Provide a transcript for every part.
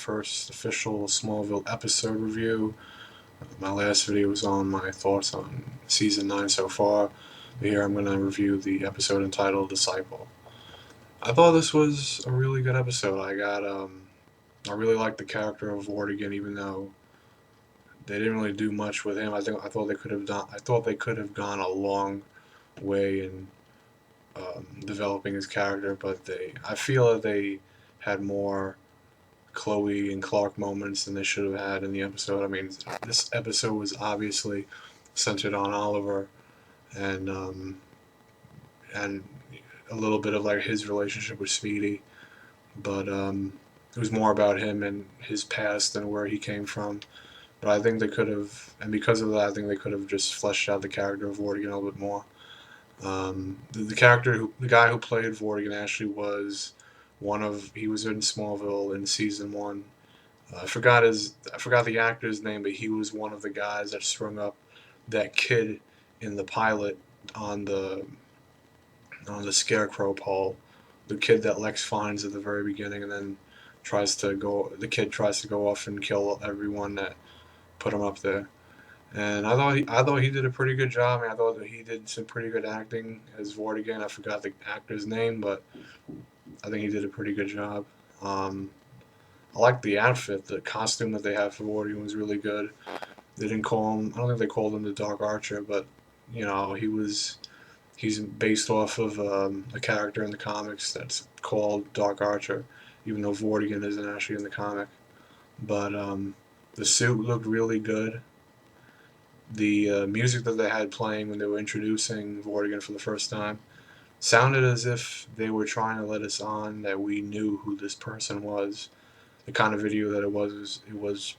first official Smallville episode review. My last video was on my thoughts on season 9 so far. But here I'm going to review the episode entitled Disciple. I thought this was a really good episode. I really liked the character of Vortigern, even though they didn't really do much with him. I thought they could have done. I thought they could have gone a long way in developing his character, but I feel that they had more Chloe and Clark moments than they should have had in the episode. I mean, this episode was obviously centered on Oliver and and a little bit of like his relationship with Speedy, but it was more about him and his past and where he came from. But I think they could have, and because of that, I think they could have just fleshed out the character of Vortigern a little bit more. The guy who played Vortigern actually was he was in Smallville in season 1. I forgot the actor's name, but he was one of the guys that strung up that kid in the pilot on the Scarecrow pole. The kid that Lex finds at the very beginning, and then the kid tries to go off and kill everyone that put him up there. And I thought he did a pretty good job. I mean, I thought that he did some pretty good acting as Vortigern. I forgot the actor's name, but I think he did a pretty good job. I like the outfit, the costume that they had for Vortigern was really good. They didn't call him. I don't think they called him the Dark Archer, but he's based off of a character in the comics that's called Dark Archer, even though Vortigern isn't actually in the comic. But the suit looked really good. The music that they had playing when they were introducing Vortigern for the first time sounded as if they were trying to let us on that we knew who this person was. The kind of video that it was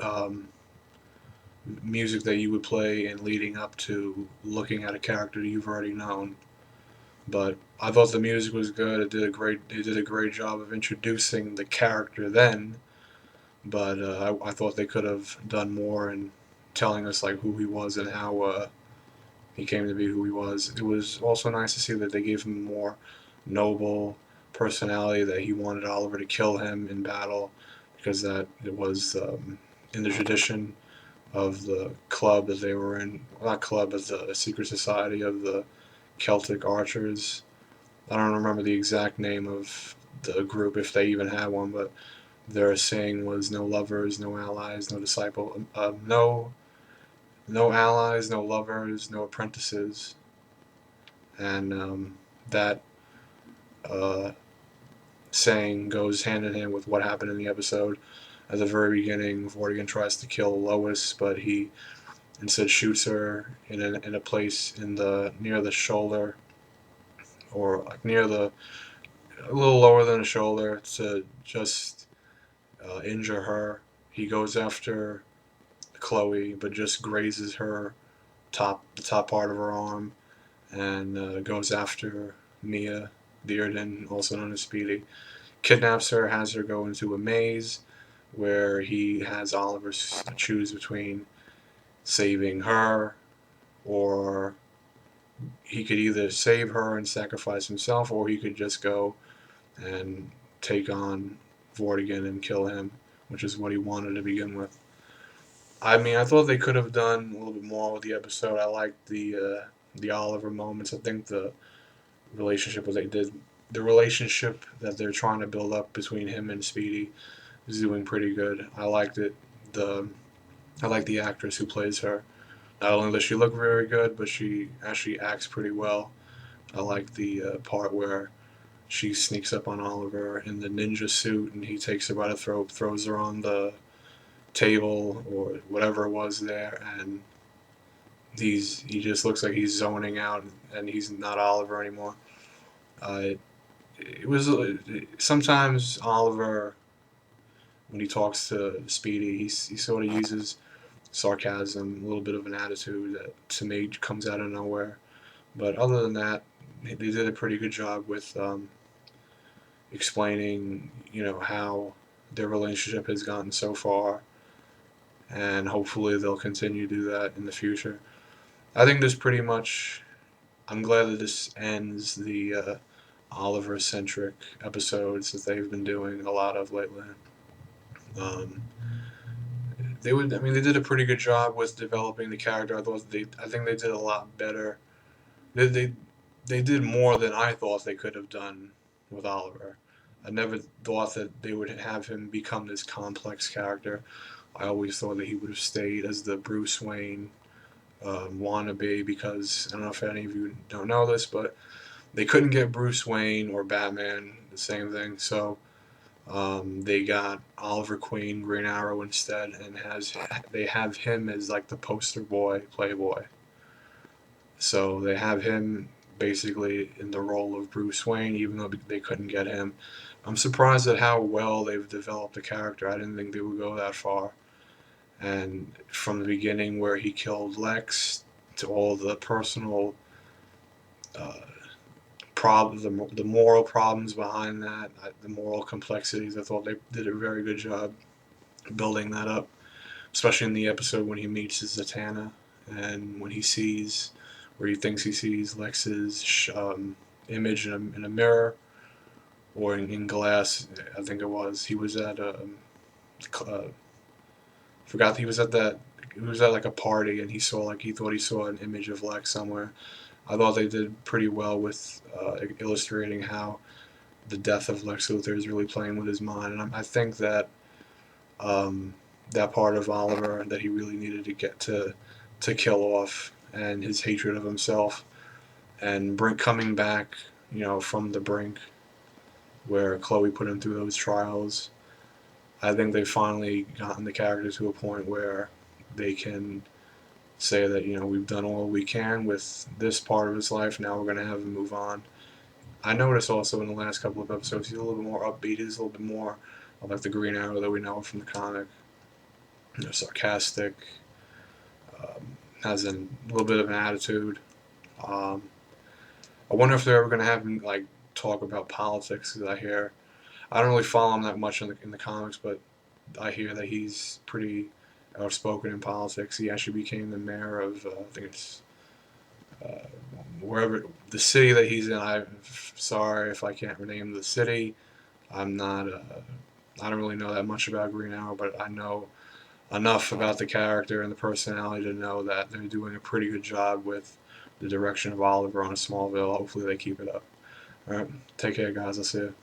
um, music that you would play in leading up to looking at a character you've already known. But I thought the music was good. It did a great job of introducing the character then. But I thought they could have done more in telling us like who he was and how he came to be who he was. It was also nice to see that they gave him more noble personality, that he wanted Oliver to kill him in battle because that it was in the tradition of the club that they were in. Well, not club, but the secret society of the Celtic archers. I don't remember the exact name of the group, if they even had one, but their saying was no lovers, no allies, no disciple, no allies, no lovers, no apprentices, and that uh, saying goes hand in hand with what happened in the episode. At the very beginning, Vortigern tries to kill Lois, but he instead shoots her in a place near the shoulder, or like near a little lower than the shoulder, to just injure her. He goes after Chloe, but just grazes the top part of her arm, and goes after Mia Dearden, also known as Speedy. Kidnaps her, has her go into a maze where he has Oliver choose between saving her, or he could either save her and sacrifice himself, or he could just go and take on Vortigern and kill him, which is what he wanted to begin with. I mean, I thought they could have done a little bit more with the episode. I liked the Oliver moments. I think the relationship that they're trying to build up between him and Speedy is doing pretty good. I liked it. The I like the actress who plays her. Not only does she look very good, but she actually acts pretty well. I like the part where she sneaks up on Oliver in the ninja suit, and he takes her by the throat, throws her on the table or whatever it was there, and he just looks like he's zoning out, and he's not Oliver anymore. Uh, it was sometimes Oliver, when he talks to Speedy, he sort of uses sarcasm, a little bit of an attitude that to me comes out of nowhere. But other than that, they did a pretty good job with explaining, how their relationship has gotten so far, and hopefully they'll continue to do that in the future. I think this pretty much. I'm glad that this ends the Oliver-centric episodes that they've been doing a lot of lately. Um, I mean, they did a pretty good job with developing the character. I think they did a lot better. They they did more than I thought they could have done with Oliver. I never thought that they would have him become this complex character. I always thought that he would have stayed as the Bruce Wayne wannabe, because I don't know if any of you don't know this, but they couldn't get Bruce Wayne or Batman, the same thing. So they got Oliver Queen, Green Arrow instead, and they have him as like the poster boy, playboy. So they have him basically in the role of Bruce Wayne, even though they couldn't get him. I'm surprised at how well they've developed the character. I didn't think they would go that far. And from the beginning, where he killed Lex, to all the personal uh, the moral problems behind that, the moral complexities, I thought they did a very good job building that up, especially in the episode when he meets Zatanna and when he sees, where he thinks he sees Lex's image in a mirror, or in glass. I think it was. He was at forgot he was at that. He was at like a party, and he thought he saw an image of Lex somewhere. I thought they did pretty well with illustrating how the death of Lex Luthor is really playing with his mind, and I think that um, that part of Oliver that he really needed to get to kill off, and his hatred of himself, and coming back, from the brink where Chloe put him through those trials. I think they've finally gotten the character to a point where they can say that we've done all we can with this part of his life. Now we're going to have him move on. I noticed also in the last couple of episodes he's a little bit more upbeat. He's a little bit more like the Green Arrow that we know from the comic. Sarcastic, has a little bit of an attitude. Um, I wonder if they're ever going to have him like talk about politics. Because I don't really follow him that much in the comics, but I hear that he's pretty outspoken in politics. He actually became the mayor of I think it's uh, wherever the city that he's in. I'm sorry if I can't rename the city. I'm not. I don't really know that much about Green Arrow, but I know enough about the character and the personality to know that they're doing a pretty good job with the direction of Oliver on Smallville. Hopefully they keep it up. All right, take care, guys. I'll see you.